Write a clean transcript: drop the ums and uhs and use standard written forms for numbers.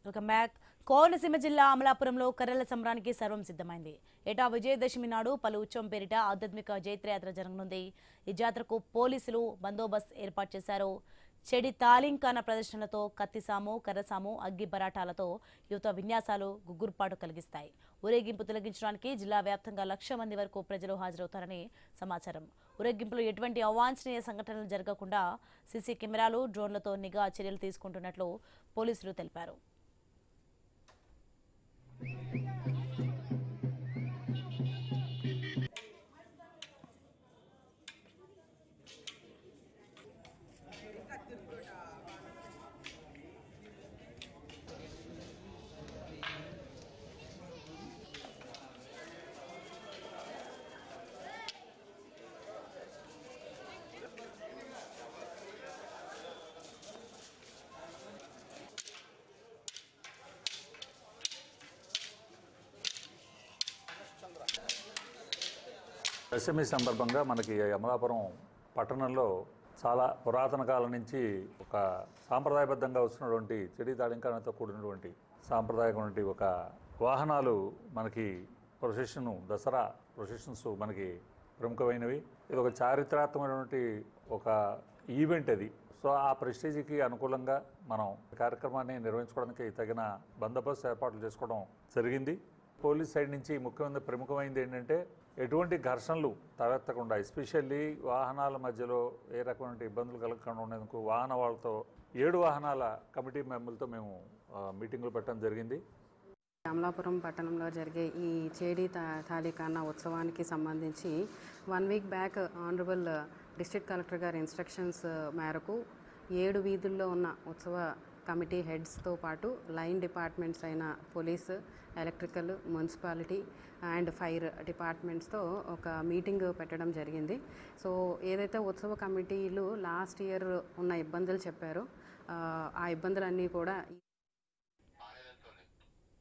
Welcome back. Konaseema జిల్లా అమలాపురంలో కర్రల సంబరానికి సర్వం సిద్ధమైంది. ఏటా విజయదశమి నాడు పలు ఉత్సవం పేరిట ఆధ్యాత్మిక జైత్రయాత్ర జరగనుంది. ఈ జాతరకు పోలీసులు బందోబస్తు ఏర్పాటు చేశారు. చెడి తాలింకాన ప్రదర్శనలతో కత్తిసాము, కర్రసాము, అగ్గి బరాటాలతో యువత విన్యాసాలు గుగ్గురుపాటు కలిగిస్తాయి. ఊరేగింపు తొలగించడానికి జిల్లా వ్యాప్తంగా 1,00,000 మంది వరకు ప్రజలు హాజరవుతారని సమాచారం. ఊరేగింపులో ఎటువంటి అవాంఛనీయ సంఘటనలు జరగకుండా సీసీ కెమెరాలు, డ్రోన్లతో నిఘా చర్యలు తీసుకుంటున్నట్లు పోలీసులు తెలిపారు. దశమి సందర్భంగా మనకి అమలాపురం పట్టణంలో చాలా పురాతన కాలం నుంచి ఒక సాంప్రదాయబద్ధంగా వస్తున్నటువంటి చెడి తాళింకాలతో కూడినటువంటి సాంప్రదాయకమైనటువంటి ఒక వాహనాలు మనకి దసరా ప్రొసెషన్స్ మనకి ప్రముఖమైనవి. ఇది ఒక చారిత్రాత్మకమైనటువంటి ఒక ఈవెంట్ అది. సో ఆ ప్రెస్టీజ్కి అనుకూలంగా మనం కార్యక్రమాన్ని నిర్వహించుకోవడానికి తగిన బందోబస్తు ఏర్పాట్లు చేసుకోవడం జరిగింది. పోలీస్ సైడ్ నుంచి ప్రముఖమైనది ఏంటంటే ఎటువంటి ఘర్షణలు తలెత్తకుండా, ఎస్పెషల్లీ వాహనాల మధ్యలో ఏ రకమైన ఇబ్బందులు కలగకుండా ఉండేందుకు వాళ్ళతో 7 వాహనాల కమిటీ మెంబర్లతో మేము మీటింగులు పెట్టడం జరిగింది. అమలాపురం పట్టణంలో జరిగే ఈ చేడి తాలికానా ఉత్సవానికి సంబంధించి 1 week back honourable district collector గారి ఇన్స్ట్రక్షన్స్ మేరకు 7 వీధుల్లో ఉన్న ఉత్సవ కమిటీ హెడ్స్తో పాటు లైన్ డిపార్ట్మెంట్స్ అయిన police, electrical, municipality and fire డిపార్ట్మెంట్స్తో ఒక మీటింగ్ పెట్టడం జరిగింది. సో ఏదైతే ఉత్సవ కమిటీలు లాస్ట్ ఇయర్ ఉన్న ఇబ్బందులు చెప్పారో ఆ ఇబ్బందులన్నీ కూడా